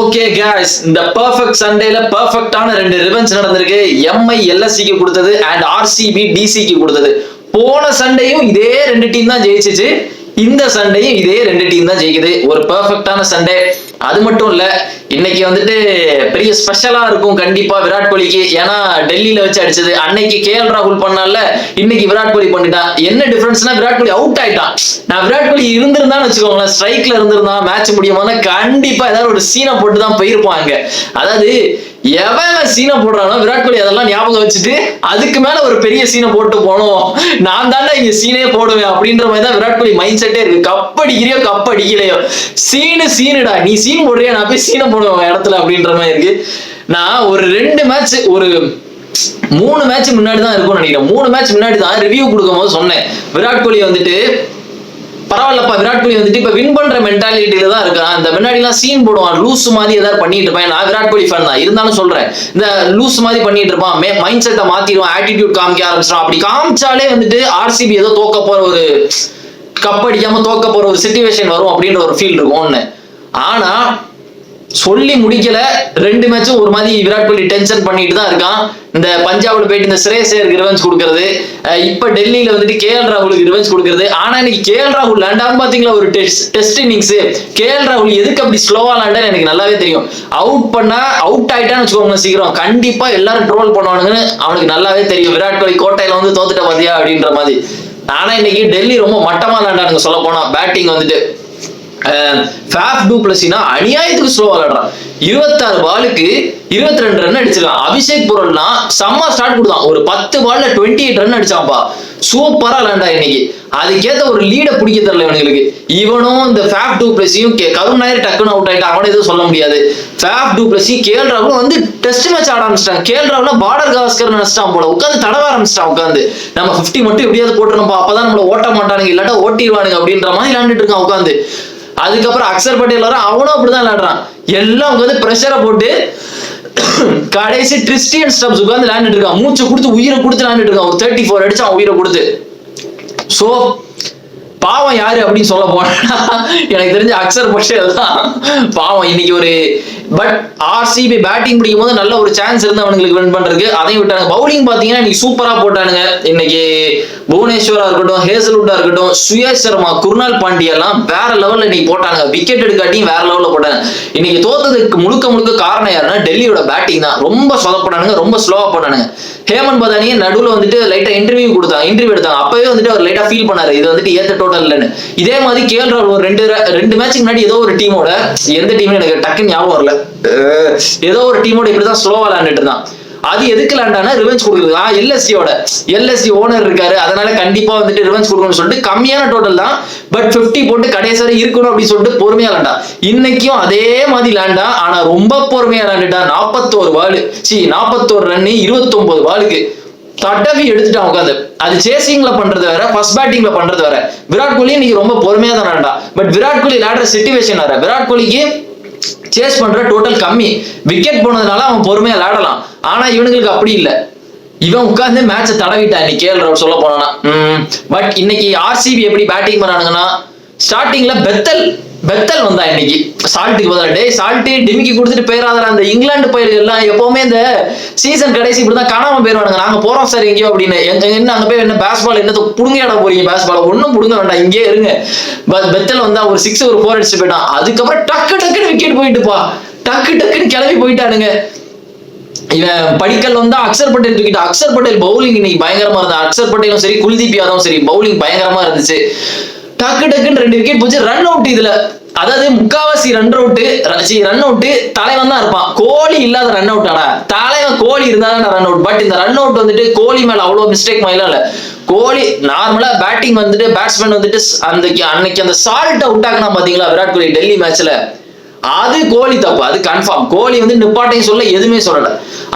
Okay guys, இந்த perfect சண்டேல பெர்ஃபெக்ட்டான ரெண்டு ரிவெஞ்ச் நடந்திருக்கு. எம்ஐ எல்எஸ்சிக்கு கொடுத்தது அண்ட் ஆர்சிபி டிசிக்கு கொடுத்தது. போன சண்டையும் இதே ரெண்டு டீம் தான் ஜெயிச்சிச்சு, இந்த சண்டையும் இதே ரெண்டு டீம் தான் ஜெயிக்குது. ஒரு பெர்ஃபெக்ட்டான சண்டே. அது மட்டும் இல்ல, இன்னைக்கு வந்துட்டு பெரிய ஸ்பெஷலா இருக்கும் கண்டிப்பா விராட் கோலிக்கு. ஏன்னா டெல்லியில வச்சு அடிச்சது. அன்னைக்கு கேஎல் ராகுல் பண்ணால, இன்னைக்கு விராட் கோலி பண்ணிட்டான். என்ன டிஃபரன்ஸ்னா விராட் கோலி அவுட் ஆயிட்டான். நான் விராட் கோலி இருந்திருந்தான்னு வச்சுக்கோங்களேன், ஸ்ட்ரைக்ல இருந்திருந்தான், மேட்ச் முடியுமா கண்டிப்பா ஏதாவது ஒரு சீனை போட்டு தான் போயிருப்பாங்க. அதாவது எவன் சீனை போடுறானோ விராட் கோலி அதெல்லாம் ஞாபகம் வச்சுட்டு அதுக்கு மேல ஒரு பெரிய சீனை போட்டு போனோம், நான் தாண்டா இங்க சீனே போடுவேன் அப்படின்ற மாதிரி தான் விராட் கோலி மைண்ட் செட்டே இருக்கு. கப் அடிக்கிறியோ கப் அடிக்கலையோ, சீனுடா, நீ சீன் போடுறியா, நான் போய் சீனை போடுவேன் இடத்துல அப்படின்ற மாதிரி இருக்கு. நான் ஒரு 2 மேட்ச், ஒரு 3 மேட்ச் முன்னாடி தான் இருக்கும்னு நினைக்கிறேன். 3 மேட்ச் முன்னாடி தான் ரிவ்யூ கொடுக்கும் போது சொன்னேன், விராட் கோலி வந்துட்டு பரவாயில்லப்பா, விராட் கோலி வந்துட்டு இப்ப வின் பண்ற மென்டாலிட்டியில தான் இருக்கான். இந்த முன்னாடி எல்லாம் சீன் போடுவான், லூஸ் மாதிரி ஏதாவது பண்ணிட்டு இருப்பான். நான் விராட் கோலி ஃபேன் தான் இருந்தாலும் சொல்றேன், இந்த லூஸ் மாதிரி பண்ணிட்டு இருப்பான், மைண்ட் செட்டை மாத்திடுவான், ஆட்டிடியூட் காமிக்க ஆரம்பிச்சிடும். அப்படி காமிச்சாலே வந்துட்டு ஆர்சிபி ஏதோ தோக்க போற, ஒரு கப் அடிக்காம தோக்க போற ஒரு சிச்சுவேஷன் வரும் அப்படின்ற ஒரு ஃபீல் இருக்கும் ஒண்ணு. ஆனா சொல்லி முடிக்கல, 2 மேட்சும் ஒரு மாதிரி விராட் கோலி டென்ஷன் பண்ணிட்டு தான் இருக்கான். இந்த பஞ்சாப்ல போயிட்டு இந்த ஸ்ரேயஸ் ஐயருக்கு ரிவெஞ்ச் கொடுக்கறது, இப்ப டெல்லியில வந்துட்டு கேஎல் ராகுலுக்கு ரிவெஞ்ச் கொடுக்கறது. ஆனா இன்னைக்கு கேஎல் ராகுல் லேண்டான்னு பாத்தீங்களா, ஒரு டெஸ்ட் இன்னிங்ஸ். கேஎல் ராகுல் எதுக்கு அப்படி ஸ்லோவா லேண்டான்னு எனக்கு நல்லாவே தெரியும். அவுட் ஆயிட்டான்னு வச்சுக்கோங்க சீக்கிரம், கண்டிப்பா எல்லாரும் ட்ரோல் பண்ணுவானுங்கன்னு அவனுக்கு நல்லாவே தெரியும். விராட் கோலி கோட்டையில வந்து தோத்துட்ட பாத்தியா அப்படின்ற மாதிரி. ஆனா இன்னைக்கு டெல்லி ரொம்ப மட்டமா லேண்டானுங்க சொல்ல போனா. பேட்டிங் வந்துட்டு ஃபேஃப் டு பிளஸினா அநியாயத்துக்கு ஸ்லோவா விளையாடுறான். 26 பாலுக்கு 22 ரன் அடிச்சிருக்கான். அபிஷேக் புரல்னா செம்ம ஸ்டார்ட் கொடுத்தான், ஒரு 10 பால்ல 28 ரன் அடிச்சான்ப்பா. சூப்பரா விளையாண்டா இன்னைக்கு. அதுக்கேத்த ஒரு லீட பிடிக்க தெரியல இவனுங்களுக்கு. இவனும் இந்த ஃபேஃப் டு பிளஸியும் கருண் நாயர் டக்குன்னு அவுட் ஆயிட்டா, அவனை எதுவும் சொல்ல முடியாது. ஃபேஃப் டு பிளஸி கேஎல் ராகுலும் வந்து டெஸ்ட் மேட்ச் ஆட ஆரம்பிச்சிட்டாங்க. கேஎல் ராகுல் பார்டர் கவாஸ்கர் நினைச்சிட்டான் போல, உட்காந்து தடவ ஆரம்பிச்சிட்டான். உட்காந்து நம்ம 50 மட்டும் எப்படியாவது போட்டுருப்பா, அப்பதான் நம்மள ஓட்ட மாட்டானுங்க, இல்லாட்டா ஓட்டிடுவானுங்க அப்படின்ற மாதிரி விளையாண்டுட்டு இருக்கான் உட்காந்து. அதுக்கப்புறம் அக்சர் பட்டேல் வர, அவனும் அப்படிதான் விளையாடுறான். எல்லாம் உட்காந்து பிரஷரை போட்டு கடைசி கிறிஸ்டியன் ஸ்டப்ஸ் உட்காந்து விளையாண்டுட்டு இருக்கான். மூச்சு கொடுத்து உயிரை கொடுத்து விளையாண்டுட்டு இருக்கான். ஒரு 34 அடிச்சான் உயிரை கொடுத்து. சோ பாவம் யாரு அப்படின்னு சொல்ல போனா எனக்கு தெரிஞ்ச அக்சர் பட்டேல் தான் பாவம் இன்னைக்கு. ஒரு பட் ஆர்சிபி பேட்டிங் பிடிக்கும் போது நல்ல ஒரு சான்ஸ் இருந்து அவங்களுக்கு வின் பண்றதுக்கு, அதையும் விட்டாங்க. பவுலிங் பாத்தீங்கன்னா இன்னைக்கு சூப்பரா போட்டானுங்க. இன்னைக்கு புவனேஸ்வரா இருக்கட்டும், ஹேசல்வுட்டா இருக்கட்டும், சுயேஷ் சர்மா, குர்னால் பாண்டியா எல்லாம் வேற லெவல்ல இன்னைக்கு போட்டானுங்க. விக்கெட் எடுக்காட்டியும் வேற லெவல்ல போட்டாங்க. இன்னைக்கு தோத்ததுக்கு முழுக்க காரணம் யாருன்னா டெல்லியோட பேட்டிங் தான். ரொம்ப சொதப்படானுங்க, ரொம்ப ஸ்லோவா போனானுங்க. ஹேமந்த் பதானியே நடுவில் வந்துட்டு லைட்டா இன்டர்வியூ எடுத்தாங்க. அப்பவே வந்துட்டு அவர் லைட்டா ஃபீல் பண்ணாரு, இது வந்துட்டு ஏத்த டோட்டல் இல்லைன்னு. இதே மாதிரி கேஎல் ராகுல் ஒரு ரெண்டு மேட்சுக்கு முன்னாடி ஏதோ ஒரு டீமோட, எந்த டீம்னு எனக்கு டக்குன்னு ஞாபகம் வரல, ஏதோ ஒரு டீமோட இப்படிதான் ஸ்லோவா விளையாண்டுட்டு இருந்தான். அது எதுக்கு லேண்டானா ரிவெஞ்ச் கொடுக்குறது. எல்எஸ்சி ஓனர் இருக்காரு, அதனால கண்டிப்பா வந்துட்டு ரிவெஞ்ச் கொடுக்கணும்னு சொல்லிட்டு கம்மியான டோட்டல் தான், பட் 50 போட்டு கடைசி வரை இருக்கணும் அப்படின்னு சொல்லிட்டு பொறுமையா லேண்டா. இன்னைக்கும் அதே மாதிரி லேண்டா, ஆனா ரொம்ப பொறுமையா லேண்டுட்டா. 41 ரன் 29 பாலுக்கு தடவி எடுத்துட்டான் உட்காந்து. அது சேசிங்ல பண்றது வேற, ஃபர்ஸ்ட் பேட்டிங்ல பண்றது வேற. விராட் கோலி இன்னைக்கு ரொம்ப பொறுமையா தான் லேண்டா. பட் விராட் கோலி விளையாடுற சிச்சுவேஷன் வேற. விராட் கோலிக்கு சேஸ் பண்ற டோட்டல் கம்மி, விக்கெட் போனதுனால அவன் பொறுமையா விளையாடலாம். ஆனா இவனுங்களுக்கு அப்படி இல்லை, இவன் உட்கார்ந்து மேட்சை தடவிட்டான் இன்னைக்கு கேஎல் ராகுல் சொல்ல போனா. பட் இன்னைக்கு ஆர்சிபி எப்படி பேட்டிங் பண்ணானுங்கன்னா, ஸ்டார்டிங்ல பெத்தல் வந்தா இன்னைக்கு சால்ட்டுக்கு பதிலா. டே சால்ட்டு டிமிக்கி கொடுத்துட்டு போயிடாத, அந்த இங்கிலாந்து பயிர்கள் எல்லாம் எப்பவுமே இந்த சீசன் கடைசி இப்படிதான் காணாம போயிருவானுங்க. நாங்க போறோம் சார் எங்கேயோ அப்படின்னு. என்ன அங்க போய் என்ன பேஸ்பால் என்ன புடுங்க இட போறீங்க, பேஸ்பால் ஒன்னும் புடுங்க வேண்டாம், இங்கே இருங்க. பெத்தல் வந்தா ஒரு 6 ஒரு 4 அடிச்சுட்டு போயிட்டான். அதுக்கப்புறம் டக்குன்னு விக்கெட் போயிட்டுப்பா, டக்குன்னு கிளம்பி போயிட்டானுங்க. இவன் படிக்கல் வந்தா அக்சர் பட்டேல் தூக்கிட்டு. அக்சர் பட்டேல் பவுலிங் இன்னைக்கு பயங்கரமா இருந்தா. அக்சர் பட்டேலும் சரி, குல்தீப் யாதவும் சரி, பவுலிங் பயங்கரமா இருந்துச்சு. டக்குன்னு 2 விக்கெட் போச்சு. ரன் அவுட் இதுல, அதாவது முக்காவாசி ரன் அவுட் தலைவன் தான் இருப்பான். கோலி இல்லாத ரன் அவுட் ஆனா, தலைவன் கோலி இருந்தாதான் ரன் அவுட். பட் இந்த ரன் அவுட் வந்துட்டு கோலி மேல அவ்வளவு மிஸ்டேக் மாதிரிலாம் இல்ல. கோலி நார்மலா பேட்டிங் வந்துட்டு பேட்ஸ்மேன் வந்துட்டு அன்னைக்கு அந்த சால்ட் அவுட் ஆகினா பாத்தீங்களா விராட் கோலி டெல்லி மேட்ச்ல, அது கோலி தப்பு, அது கன்ஃபார்ம். கோலி வந்து நிப்பாட்டையும் சொல்ல எதுவுமே சொல்லல.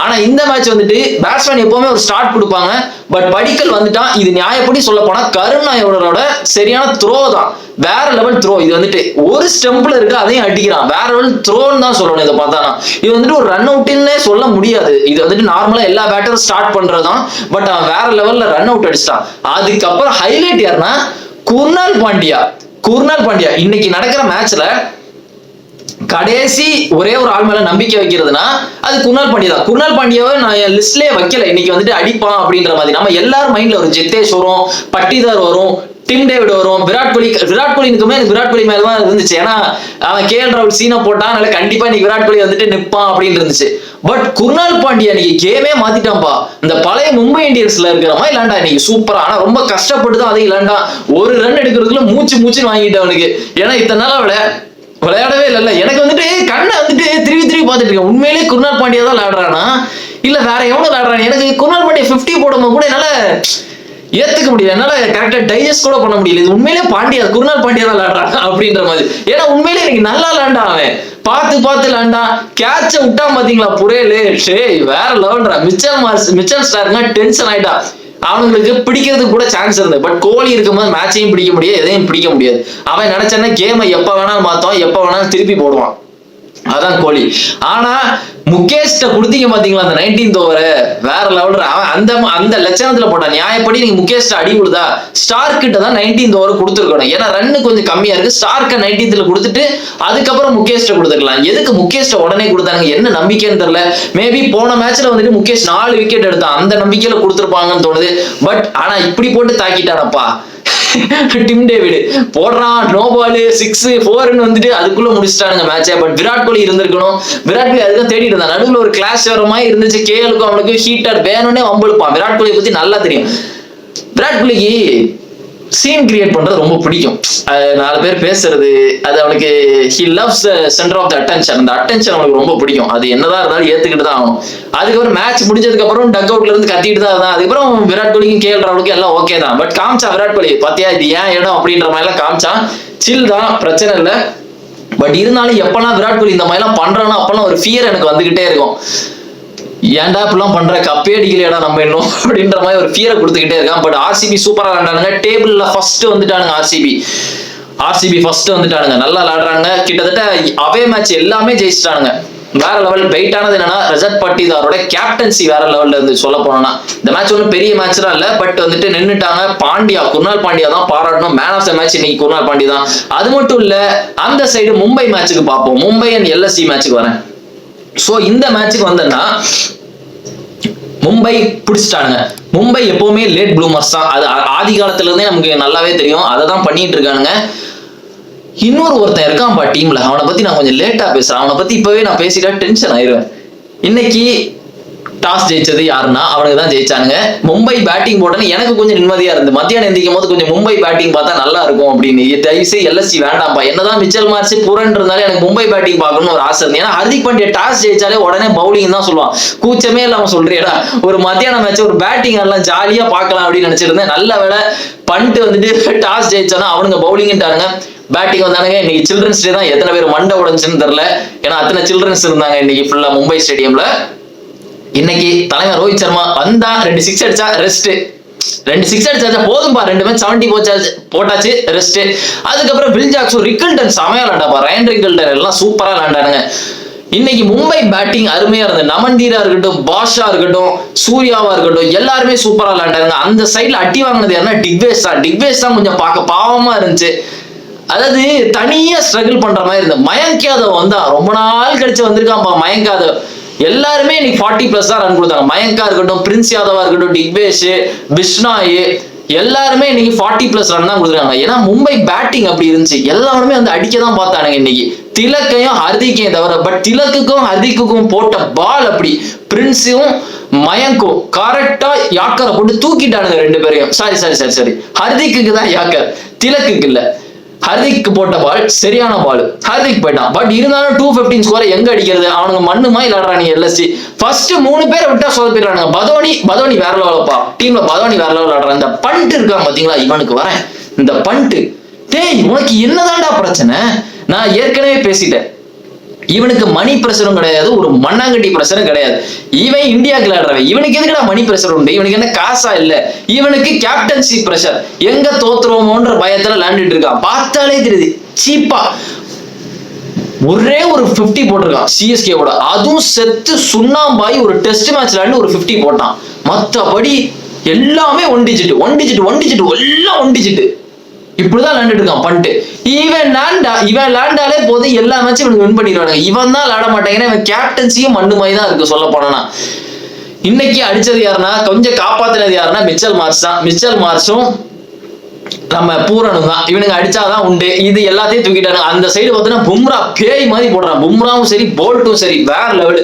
ஆனா இந்த மேட்ச் வந்துட்டு பேட்ஸ்மேன் எப்பவுமே ஒரு ஸ்டார்ட் கொடுப்பாங்க. பட் படிக்கல் வந்துட்டான். இது நியாயப்படி சொல்ல போனா கருண் நாயரோட சரியான த்ரோ தான், வேற லெவல் த்ரோ. இது வந்துட்டு ஒரு ஸ்டெம்ப்ல இருக்கு, அதையும் அடிக்கிறான். வேற லெவல் த்ரோன்னு தான் சொல்லணும் இதை பார்த்தானா. இது வந்துட்டு ஒரு ரன் அவுட்னே சொல்ல முடியாது. இது வந்துட்டு நார்மலா எல்லா பேட்டரும் ஸ்டார்ட் பண்றதுதான். பட் அவன் வேற லெவல்ல ரன் அவுட் அடிச்சிட்டான். அதுக்கப்புறம் ஹைலைட் யாருன்னா குர்னால் பாண்டியா. இன்னைக்கு நடக்கிற மேட்ச்ல கடைசி ஒரே ஒரு ஆள் மேல நம்பிக்கை வைக்கிறதுனா அது குர்னால் பாண்டியா தான். குர்னால் பாண்டியாவை நான் என் லிஸ்ட்லயே வைக்கல. இன்னைக்கு வந்துட்டு அடிப்பான் அப்படின்ற மாதிரி நம்ம எல்லாரும் மைண்ட்ல வரும். ஜித்தேஷ் வரும், பட்டிதார் வரும், டிம் டேவிட் வரும், விராட் கோலி. விராட் கோலிக்குமே எனக்கு விராட் கோலி மேல தான் இருந்துச்சு. ஏன்னா அவன் KL ராகுல் சீனை போட்டான், அதனால கண்டிப்பா இன்னைக்கு விராட் கோலி வந்துட்டு நிப்பான் அப்படின்னு இருந்துச்சு. பட் குர்னால் பாண்டியா இன்னைக்கு கேமே மாத்திட்டான்பா. இந்த பழைய மும்பை இந்தியன்ஸ்ல இருக்கிற மாதிரி இல்லாண்டா இன்னைக்கு சூப்பரா. ஆனா ரொம்ப கஷ்டப்பட்டு தான் அதை இல்லாண்டா ஒரு ரன் எடுக்கிறதுக்குள்ள மூச்சு வாங்கிட்டு அவனுக்கு. ஏன்னா இத்தனை நாளா விளையாடவே இல்ல. எனக்கு வந்துட்டு கண்ணை வந்துட்டு திருப்பி பார்த்துட்டு இருக்கேன். உண்மையிலேயே குர்னால் பாண்டியா தான் விளையாடுறானா இல்ல வேற எவனும் விளையாடுறான்? எனக்கு குர்னால் பாண்டியா 50 போடும்போது கூட என்னால ஏத்துக்க முடியல. என்னால கரெக்டா டைஜஸ்ட் கூட பண்ண முடியல. இது உண்மையிலே குர்னால் பாண்டியா தான் விளையாடுறான் அப்படின்ற மாதிரி. ஏன்னா உண்மையிலே எனக்கு நல்லா விளையாண்டா அவன். பார்த்து விளையாண்டா. கேட்ச விட்டா பாத்தீங்களா புரேலு வேற லெவல்ரா. மிச்சல் ஸ்டார்ங்க டென்ஷன் ஆயிட்டா. அவங்களுக்கு பிடிக்கிறதுக்கு கூட சான்ஸ் இருந்தது. பட் கோலி இருக்கும்போது மேட்சையும் பிடிக்க முடியாது, எதையும் பிடிக்க முடியாது. அவன் நினைச்சானா கேமை எப்ப வேணாலும் மாத்தோம், எப்ப வேணாலும் திருப்பி போடுவான். அதான் கோலி. ஆனா முகேஷ்ட கொடுத்தீங்க பாத்தீங்களா அந்த 19th ஓவர் வேற லெவல். அவன் அந்த லட்சணத்துல போட்டான். நியாயப்படி நீங்க முகேஷ்ட அடி விடுதா ஸ்டார் கிட்ட தான் 19th ஓவர் கொடுத்துருக்கணும். ஏன்னா ரன்னு கொஞ்சம் கம்மியா இருக்கு. ஸ்டார்க்க 19th கொடுத்துட்டு அதுக்கப்புறம் முகேஷ்ட கொடுத்துருக்கலாம். எதுக்கு முகேஷ்ட உடனே கொடுத்தாங்க? என்ன நம்பிக்கைன்னு தெரியல. மேபி போன மேட்ச்ல வந்துட்டு முகேஷ் 4 விக்கெட் எடுத்தான். அந்த நம்பிக்கையில கொடுத்துருப்பாங்கன்னு தோணுது. பட் ஆனா இப்படி போட்டு தாக்கிட்டானப்பா டிம் டேவிட். போடுறான் நோ பால் 6 4 வந்துட்டு அதுக்குள்ள முடிச்சிட்டானுங்க மேட்சை. பட் விராட் கோலி இருந்திருக்கணும். விராட் கோலி அதுதான் தேடிட்டு இருந்தான். நடுவில் ஒரு கிளாஷ் வர மாதிரி இருந்துச்சு. கேஎலுக்கும் அவனுக்கு ஹீட்டர் வேணும்னே வம்பெழுப்பான். விராட் கோலியை பத்தி நல்லா தெரியும். விராட் கோலிக்கு சீன் கிரியேட் பண்றது ரொம்ப பிடிக்கும். 4 பேர் பேசுறது அது அவனுக்கு he loves centre of the attention. அந்த அட்டென்ஷன் அவனுக்கு ரொம்ப பிடிக்கும். அது என்னதான் இருந்தாலும் ஏத்துக்கிட்டு தான் ஆகணும். அதுக்கப்புறம் மேட்ச் முடிஞ்சதுக்கு அப்புறம் டக் அவுட்ல இருந்து கத்திட்டு தான் இருந்தான். அதுக்கப்புறம் விராட் கோலிக்கும் KL ராகுலுக்கும் எல்லாம் ஓகே தான். பட் காமிச்சா விராட் கோலி பாத்தியா இது ஏன் இடம் அப்படின்ற மாதிரி எல்லாம் காமிச்சான். சில் தான், பிரச்சனை இல்லை. பட் இருந்தாலும் எப்பெல்லாம் விராட் கோலி இந்த மாதிரி எல்லாம் பண்றானோ அப்பெல்லாம் ஒரு ஃபியர் எனக்கு வந்துகிட்டே இருக்கும். ஏன்டா இப்பெல்லாம் பண்ற கப்பே அடிக்கலையாடா நம்ம இன்னும் அப்படின்ற மாதிரி ஒரு ஃபியரை கொடுத்துக்கிட்டே இருக்கான். பட் RCB சூப்பரா விளையாண்டானுங்க. டேபிள்ல ஃபர்ஸ்ட் வந்துட்டானுங்க. RCB ஃபர்ஸ்ட் வந்துட்டானுங்க. நல்லா விளையாடுறாங்க. கிட்டத்தட்ட அவே மேட்ச் எல்லாமே ஜெயிச்சிட்டானுங்க. வேற லெவல். வெயிட்டானது என்னன்னா ரஜத் பட்டிதாரோட கேப்டன்சி வேற லெவல்ல இருந்து சொல்ல போனோம்னா இந்த மேட்ச் ஒன்றும் பெரிய மேட்ச் தான் இல்ல. பட் வந்துட்டு நின்னுட்டாங்க. குர்னால் பாண்டியா தான் பாராட்டணும். மேன் ஆஃப் த மேட்ச் இன்னைக்கு குர்னால் பாண்டியா தான். அது மட்டும் இல்ல அந்த சைடு மும்பை மேட்சுக்கு பார்ப்போம். மும்பை அண்ட் LSG மேட்சுக்கு வரேன். சோ இந்த மேட்சுக்கு வந்தேன்னா மும்பை பிடிச்சிட்டானுங்க. மும்பை எப்பவுமே லேட் ப்ளூமர்ஸ் தான். அது ஆதி காலத்துல இருந்தே நமக்கு நல்லாவே தெரியும். அதை தான் பண்ணிட்டு இருக்கானுங்க. ஒருத்தன் இருக்கான்பா டீம்ல. அவனை பத்தி நான் கொஞ்சம் லேட்டா பேசுறேன். அவனை பத்தி இப்பவே நான் பேசிட்டா டென்ஷன் ஆயிடுவேன். இன்னைக்கு டாஸ் ஜெயிச்சது யாருன்னா அவனுக்கு தான் ஜெயிச்சானுங்க. மும்பை பேட்டிங் போட்டேன்னு எனக்கு கொஞ்சம் நிம்மதியா இருந்து மத்தியானம் எந்திக்கும் போது கொஞ்சம் மும்பை பேட்டிங் பார்த்தா நல்லா இருக்கும் அப்படின்னு. தயவுசு LSG வேண்டாம்ப்பா. என்னதான் மிச்சல் மார்ச் புரன் இருந்தாலும் எனக்கு மும்பை பேட்டிங் பார்க்கணும்னு ஒரு ஆசை இருந்து. ஏன்னா ஹர்திக் பாண்டியா டாஸ் ஜெயிச்சாலே உடனே பவுலிங் தான் சொல்லுவான். கூச்சமே இல்லாம சொல்றியடா ஒரு மத்தியானம் மேட்ச் ஒரு பேட்டிங் எல்லாம் ஜாலியா பார்க்கலாம் அப்படின்னு நினைச்சிருந்தேன். நல்ல வேலை பண்ணிட்டு வந்துட்டு டாஸ் ஜெயிச்சானா அவனுங்க பவுலிங்ட்டானுங்க. பேட்டிங் வந்தானுங்க. இன்னைக்கு சில்ட்ரன்ஸ் டே தான். எத்தனை பேர் மண்டை உடஞ்சுன்னு தெரியல. ஏன்னா அத்தனை சில்ட்ரன்ஸ் இருந்தாங்க இன்னைக்கு ஃபுல்லா மும்பை ஸ்டேடியம்ல. இன்னைக்கு தலைவர் ரோஹித் சர்மா வந்தா 2 6 அடிச்சா ரெஸ்ட். 2 6 அடிச்சா போதும்பா. 2 மேட்ச் 70 போட்டாச்சு ரெஸ்ட். அதுக்கப்புறம் வில் ஜாக்சன் ரிக்கல்டன் செமையா விளையாண்டாப்பா. ரயன் ரிக்கல்டன் எல்லாம் சூப்பரா விளையாண்டானுங்க. இன்னைக்கு மும்பை பேட்டிங் அருமையா இருந்தது. நமன்தீரா இருக்கட்டும், பாஷா இருக்கட்டும், சூர்யாவா இருக்கட்டும், எல்லாருமே சூப்பரா விளையாண்டாங்க. அந்த சைட்ல அட்டி வாங்கினது யாருன்னா டிக்வேஸ் தான் கொஞ்சம் பார்க்க பாவமா இருந்துச்சு. அதாவது தனியா ஸ்ட்ரகிள் பண்ற மாதிரி இருந்தது. மயங்க் யாதவ் வந்தா ரொம்ப நாள் கழிச்சு வந்திருக்கான்பா. மயங்க் யாதவ் எல்லாருமே இன்னைக்கு 40+ தான் ரன் கொடுத்தாங்க. மயங்கா இருக்கட்டும், பிரின்ஸ் யாதவா இருக்கட்டும், டிக்வேஷ், பிஷ்னாய் எல்லாருமே இன்னைக்கு 40+ ரன் தான் கொடுத்துருக்காங்க. ஏன்னா மும்பை பேட்டிங் அப்படி இருந்துச்சு. எல்லாருமே வந்து அடிக்க தான் பார்த்தானுங்க இன்னைக்கு. திலக்கையும் ஹர்திக்கையும் தவிர. பட் திலக்குக்கும் ஹர்திக்குக்கும் போட்ட பால் அப்படி. பிரின்ஸும் மயங்கும் கரெக்டா யாக்கரை போட்டு தூக்கிட்டானுங்க 2 பேரையும். சாரி ஹர்திக்கு தான் யாக்கர், திலக்குக்கு இல்ல. ஹர்திக் போட்ட பால் சரியான பால். ஹர்திக் போயிட்டான். பட் இருந்தாலும் 215 ஸ்கோரை எங்க அடிக்கிறது? அவனுங்க மண்ணுமா விளையாடுறானுங்க LSG. ஃபர்ஸ்ட் 3 பேரை விட்டா சொதப்பிடுறானுங்க. பதோனி வேற லெவலப்பா. டீம்ல பதோனி வேற லெவல் விளையாடுறான். இந்த பண்ட் இருக்கான் பாத்தீங்களா இவனுக்கு வரேன். இந்த பண்ட் டேய் உனக்கு என்னதான்டா பிரச்சனை? நான் ஏற்கனவே பேசிட்டேன். இவனுக்கு மணி பிரஷரும் கிடையாது, ஒரு மண்ணாங்கட்டி பிரஷரும் கிடையாது. இவன் இந்தியாவுக்கு விளையாடுறவன். இவனுக்கு எதுக்குடா மணி பிரஷர் உண்டு? இவனுக்கு என்ன காசா இல்ல? இவனுக்கு கேப்டன்சி பிரஷர். எங்க தோத்துருவோமோன்ற பயத்துல விளையாண்டுட்டு இருக்கான். பார்த்தாலே தெரியுது சீப்பா. ஒரே ஒரு 50 போட்டிருக்கான் CSK-வோட. அதுவும் செத்து சுண்ணாம்பாய் ஒரு டெஸ்ட் மேட்ச் விளையாண்டு ஒரு 50 போட்டான். மற்றபடி எல்லாமே ஒன் டிஜிட் எல்லாம் ஒன் டிஜிட். இப்படிதான் விளையாண்டுட்டு இருக்கான் பண்ணிட்டு. இவன் லேண்டாலே போதும் எல்லா மேட்சும் இவனுக்கு வின் பண்ணிடுவாங்க. இவன் தான் விளையாட மாட்டேங்கிறேன். இவன் கேப்டன்சியும் மண்ணு மாதிரி தான் இருக்கு சொல்ல போனா. இன்னைக்கு அடிச்சது யாருன்னா, கொஞ்சம் காப்பாத்தினது யாருன்னா மிச்சல் மார்ஸ் தான். மிச்சல் மார்ஸும் நம்ம பூரனும் தான். இவனுங்க அடிச்சாதான் உண்டு. இது எல்லாத்தையும் தூக்கிட்டாங்க. அந்த சைடு பார்த்தீங்கன்னா பும்ரா பேய் மாதிரி போடுறான். பும்ராவும் சரி போல்ட்டும் சரி வேற லெவல்.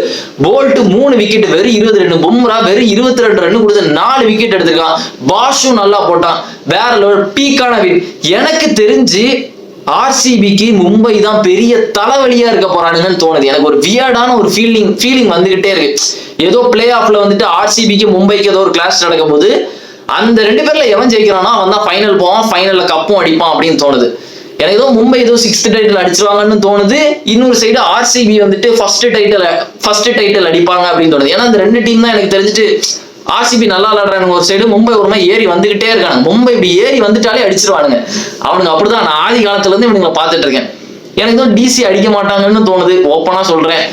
போல்ட் 3 விக்கெட் வெறும் 20 ரன், பும்ரா வெறும் 22 ரன் கொடுத்து 4 விக்கெட் எடுத்திருக்கான். பாஷும் நல்லா போட்டான். வேற லெவல் பீக்கான வின். எனக்கு தெரிஞ்சு ஆர்சிபிக்கு மும்பை தான் பெரிய தலைவலியா இருக்க போறானுங்கன்னு தோணுது. எனக்கு ஒரு வியர்டான ஒரு ஃபீலிங் வந்துகிட்டே இருக்கு. ஏதோ பிளே ஆஃப்ல வந்துட்டு ஆர்சிபிக்கு மும்பைக்கு ஏதோ ஒரு கிளாஸ் நடக்கும் போது அந்த 2 பேர்ல எவன் ஜெயிக்கிறானோ அவன் தான் ஃபைனல் போவான், ஃபைனல்ல கப்பும் அடிப்பான் அப்படின்னு தோணுது. எனக்கு ஏதோ மும்பை ஏதோ 6th டைட்டில் அடிச்சிருவாங்கன்னு தோணுது. இன்னொரு சைடு ஆர்சிபி வந்துட்டு ஃபர்ஸ்ட் டைட்டில் அடிப்பாங்க அப்படின்னு தோணுது. ஏன்னா இந்த 2 டீம் தான் எனக்கு தெரிஞ்சுட்டு ஆர்சிபி நல்லா விளையாடுறாங்க ஒரு சைடு, மும்பை ஒரு மாதிரி ஏறி வந்துகிட்டே இருக்காங்க. மும்பை இப்படி ஏறி வந்துட்டாலே அடிச்சிருவானுங்க அவனுங்க. அப்படிதான் நான் ஆதி காலத்துல இருந்து இவனுங்களை பார்த்துட்டு இருக்கேன். எனக்கு ஏதோ டிசி அடிக்க மாட்டாங்கன்னு தோணுது, ஓப்பனா சொல்றேன்.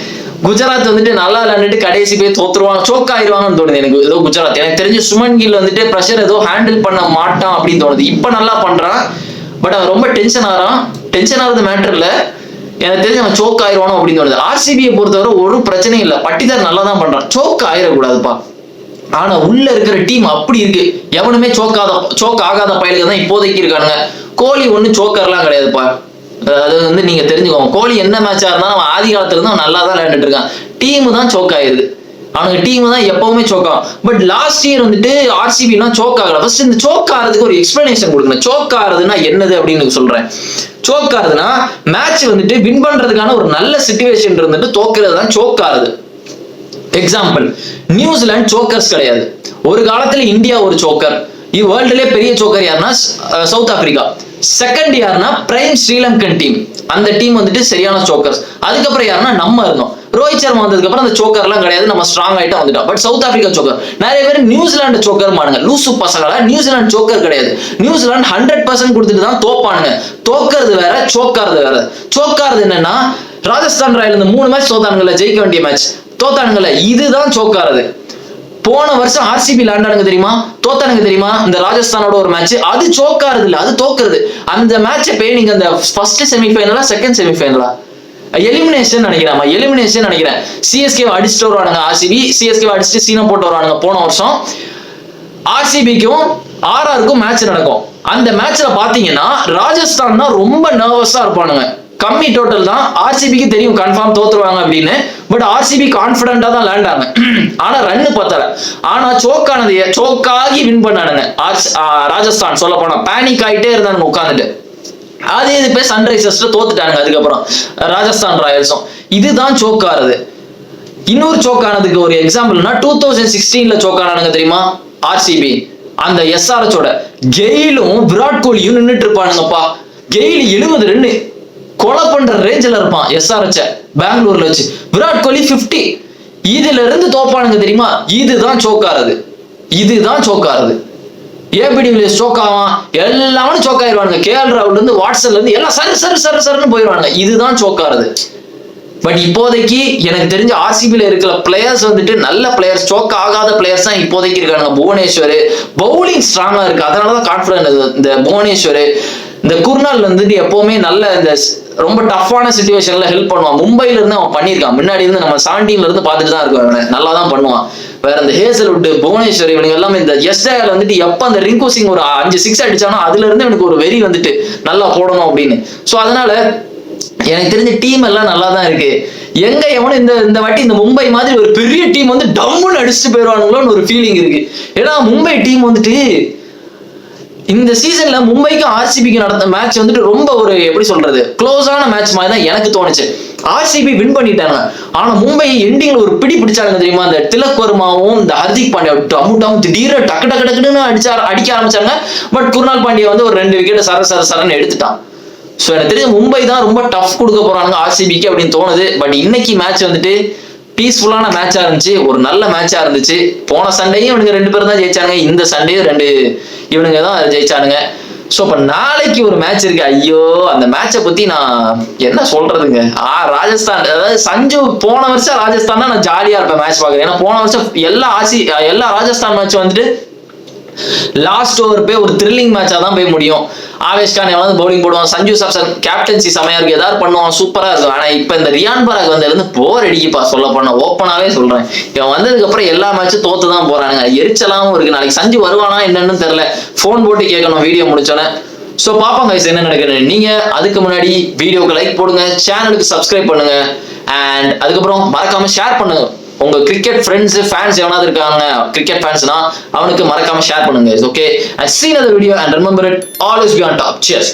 குஜராத் வந்துட்டு நல்லா விளையாண்டுட்டு கடைசி போய் தோத்துருவாங்க, சோக் ஆயிடுவாங்கன்னு தோணுது எனக்கு ஏதோ குஜராத். எனக்கு தெரிஞ்சு சுமன் கில் வந்துட்டு ப்ரெஷர் ஏதோ ஹேண்டில் பண்ண மாட்டான் அப்படின்னு தோணுது. இப்ப நல்லா பண்றான், பட் அவன் ரொம்ப டென்ஷன் ஆகுறது மேட்டர் இல்ல. எனக்கு தெரிஞ்சு அவன் சோக் ஆயிடுவானோ அப்படின்னு தோணுது. ஆர்சிபியை பொறுத்தவரை ஒரு பிரச்சனையும் இல்லை, பட்டிதார் நல்லா தான் பண்றான், சோக் ஆயிடக்கூடாதுப்பா. ஆனா உள்ள இருக்கிற டீம் அப்படி இருக்கு, எவனுமே சோக் ஆகாத பயலுக்கு தான் இப்போதைக்கு இருக்கானுங்க. கோலி ஒன்னும் சோக்கர்லாம் கிடையாதுப்பா. அது வந்து நீங்க தெரிஞ்சுக்கோங்க. கோலி என்ன மேட்சா இருந்தாலும் அவன் ஆதி காலத்துல இருந்து அவன் நல்லா தான் விளையாண்டுட்டு இருக்கான். டீம் தான் சோக் ஆயிருது, அவனுக்கு டீம் தான் எப்பவுமே சோக் ஆகும். பட் லாஸ்ட் இயர் வந்துட்டு ஆர்சிபிலாம் சோக் ஆகல. ஃபர்ஸ்ட் இந்த சோக் ஆகிறதுக்கு ஒரு எக்ஸ்பிளனேஷன் கொடுக்கணும். சோக் ஆகுறதுன்னா என்னது அப்படின்னு சொல்றேன். சோக் ஆகுதுன்னா மேட்ச் வந்துட்டு வின் பண்றதுக்கான ஒரு நல்ல சிச்சுவேஷன் இருந்துட்டு தோக்குறது தான் சோக் ஆகுது. எக்ஸாம்பிள், நியூசிலாந்து சோக்கர்ஸ் கிடையாது. ஒரு காலத்துல இந்தியா ஒரு சோக்கர், வேர்ல்டுலேயே பெரிய சோக்கர் யாருன்னா சவுத் ஆப்பிரிக்கா. செகண்ட் யாருன்னா பிரைம் ஸ்ரீலங்கன் டீம், அந்த டீம் வந்துட்டு சரியான சோக்கர்ஸ். அதுக்கப்புறம் யாருன்னா நம்ம இருந்தோம். ரோஹித் சர்மா வந்ததுக்கு அப்புறம் அந்த சோக்கர்லாம் கிடையாது, நம்ம ஸ்ட்ராங் ஆயிட்டா வந்துட்டோம். But south Africa choker. நிறைய பேர் நியூசிலாந்து சோக்கர் மானுங்க, லூசு பசங்களா. நியூசிலாந்து சோக்கர் கிடையாது. நியூசிலாந்து 100% கொடுத்துட்டு தான் தோப்பானுங்க. தோக்கிறது வேற, சோக்காறது வேற. சோக்காறது என்னன்னா, ராஜஸ்தான் ராயல் இந்த 3 மேட்ச் தோத்தானுங்கல்ல, ஜெயிக்க வேண்டிய மேட்ச் தோத்தானுங்கல்ல, இதுதான் சோக்காறது. போன வருஷம் ஆர்சிபி லாண்டானுங்க தெரியுமா, தோத்தானுங்க தெரியுமா இந்த ராஜஸ்தானோட ஒரு மேட்ச். அது சோக்காறது இல்ல, அது தோக்குறது. அந்த மேட்சை போய் நீங்க அந்த ஃபர்ஸ்ட் செமிஃபைனலா செகண்ட் செமிஃபைனலா எலிமினேஷன் நினைக்கிறேன். சிஎஸ்கே அடிச்சுட்டு வருவானுங்க. ஆர்சிபி சிஎஸ்கே அடிச்சுட்டு சீனா போட்டு வருவானுங்க. போன வருஷம் ஆர்சிபிக்கும் ஆர்ஆருக்கும் மேட்ச் நடக்கும். அந்த மேட்ச்ல பாத்தீங்கன்னா ராஜஸ்தான் தான் ரொம்ப நர்வஸா இருப்பானுங்க. கம்மி டோட்டல் தான், ஆர்சிபிக்கு தெரியும் கன்ஃபார்ம் தோத்துருவாங்க அப்படின்னு. பட் ஆர்சிபி கான்பிடண்டா தான் லேண்டாங்க. ஆனா ரன்னு பத்தல. ஆனா சோக்காகி வின் பண்ணானுங்க ராஜஸ்தான். சொல்ல போனா பேனிக் ஆயிட்டே இருந்தானுங்க உட்காந்துட்டு. அதே இது போய் சன்ரைசர்ஸ்ல தோத்துட்டானுங்க. அதுக்கப்புறம் ராஜஸ்தான் ராயல்ஸும். இதுதான் சோக்காறது. இன்னொரு சோக்கானதுக்கு ஒரு எக்ஸாம்பிள்னா 2016ல சோக்கானானுங்க தெரியுமா ஆர்சிபி. அந்த எஸ்ஆர்எச்சோட கெயிலும் விராட் கோலியும் நின்றுட்டு இருப்பானுங்கப்பா. கெயில் 70 ரன்னு கொலை பண்ற ரேஞ்சில் இருப்பான் எஸ்ஆர்எச் பெங்களூர்ல வச்சு. விராட் கோலி 50. இதுல இருந்து தோப்பானுங்க தெரியுமா. இதுதான் சோக்காறது. ஏபிடி வில்லியர்ஸ் சோக் ஆவான், எல்லாரும் சோக் ஆயிடுவானுங்க. கேஎல் ராகுல்ல இருந்து வாட்ஸ்அப்ல இருந்து எல்லாம் சருன்னு போயிடுவானுங்க. இதுதான் சோக்காறது. பட் இப்போதைக்கு எனக்கு தெரிஞ்ச ஆர்சிபில இருக்கிற பிளேயர்ஸ் வந்துட்டு நல்ல பிளேயர்ஸ், சோக் ஆகாத பிளேயர்ஸ் தான் இப்போதைக்கு இருக்காங்க. புவனேஸ்வர் பவுலிங் ஸ்ட்ராங்கா இருக்கு, அதனாலதான் கான்பிடன்ட். இந்த புவனேஸ்வர், இந்த குர்னால் வந்துட்டு எப்பவுமே நல்ல இந்த ரொம்ப டஃப்பான சிச்சுவேஷன்ல ஹெல்ப் பண்ணுவான். மும்பைல இருந்து அவன் பண்ணியிருக்கான். முன்னாடி இருந்து நம்ம 17ல இருந்து பார்த்துட்டு தான் இருக்கோம். நல்லா தான் பண்ணுவான். வேற இந்த ஹேசல்வுட், புவனேஸ்வர் இவனுங்க எல்லாமே இந்த எஸ்ஐல வந்துட்டு எப்ப அந்த ரிங்கு சிங் ஒரு 5 6 அடிச்சானோ அதுல இருந்து எனக்கு ஒரு வெறி வந்துட்டு நல்லா போடணும் அப்படின்னு. ஸோ அதனால எனக்கு தெரிஞ்ச டீம் எல்லாம் நல்லா தான் இருக்கு. எங்க எவனும் இந்த வாட்டி இந்த மும்பை மாதிரி ஒரு பெரிய டீம் வந்து டம்முன்னு அடிச்சுட்டு போயிடுவானுங்களோன்னு ஒரு ஃபீலிங் இருக்கு. ஏன்னா மும்பை டீம் வந்துட்டு இந்த சீசன்ல மும்பைக்கும் ஆர்சிபிக்கு நடந்த மேட்ச் வந்துட்டு ரொம்ப ஒரு எப்படி சொல்றது க்ளோஸான மேட்ச் மாதிரி தான் எனக்கு தோணுச்சு. ஆர்சிபி வின் பண்ணிட்டாங்க, ஆனா மும்பை எண்டிங்ல ஒரு பிடிச்சாங்க தெரியுமா. இந்த திலக் வர்மாவும் இந்த ஹர்திக் பாண்டியா திடீர்னு டக்குன்னு அடிக்க ஆரம்பிச்சாங்க. பட் குர்னால் பாண்டியா வந்து ஒரு 2 விக்கெட் சரன்னு எடுத்துட்டான். ஸோ எனக்கு தெரிஞ்ச மும்பை தான் ரொம்ப டஃப் கொடுக்க போறாங்க ஆர்சிபிக்கு அப்படின்னு தோணுது. பட் இன்னைக்கு மேட்ச் வந்துட்டு பீஸ்ஃபுல்லான மேட்சா இருந்துச்சு, ஒரு நல்ல மேட்சா இருந்துச்சு. போன சண்டையும் இவனுங்க 2 பேரும் தான் ஜெயிச்சாங்க, இந்த சண்டையும் 2 இவனுங்க தான் ஜெயிச்சானுங்க. ஸோ இப்போ நாளைக்கு ஒரு மேட்ச் இருக்கு. ஐயோ அந்த மேட்சை பத்தி நான் என்ன சொல்றதுங்க. ராஜஸ்தான், அதாவது சஞ்சு போன வருஷம் ராஜஸ்தான் தான் நான் ஜாலியா இருப்பேன் மேட்ச் பார்க்குறேன். ஏன்னா போன வருஷம் எல்லா ராஜஸ்தான் மேட்ச் வந்துட்டு லாஸ்ட் ஓவர் போய் ஒரு த்ரில்லிங் மேட்சா தான் போய் முடியும். ஆவேஷ் கான் எவனாவது பவுலிங் போடுவான், சஞ்சு சாம்சன் கேப்டன்சி செமையா இருக்கு, ஏதாவது பண்ணுவான், சூப்பரா இருக்கும். ஆனா இப்ப இந்த ரியான் பராக் வந்ததுல போர் அடிக்குப்பா, சொல்ல போனா ஓப்பனாவே சொல்றேன். இவன் வந்ததுக்கு அப்புறம் எல்லா மேட்சும் தோத்து தான் போறானுங்க, எரிச்சலாவும் இருக்கு. நாளைக்கு சஞ்சு வருவானா என்னன்னு தெரியல, போன் போட்டு கேட்கணும் வீடியோ முடிச்சோன்னே. சோ பாப்போம் கைஸ் என்ன நடக்குது. நீங்க அதுக்கு முன்னாடி வீடியோக்கு லைக் போடுங்க, சேனலுக்கு சப்ஸ்கிரைப் பண்ணுங்க, அண்ட் அதுக்கப்புறம் மறக்காம ஷேர் பண்ணுங்க. உங்க கிரிக்கெட் ஃப்ரெண்ட்ஸ் ஃபேன்ஸ் எவனாவது இருக்காங்க கிரிக்கெட் ஃபேன்ஸ்னா அவனுக்கு மறக்காம ஷேர் பண்ணுங்க. Okay, and see another video and remember it, always be on top. Cheers.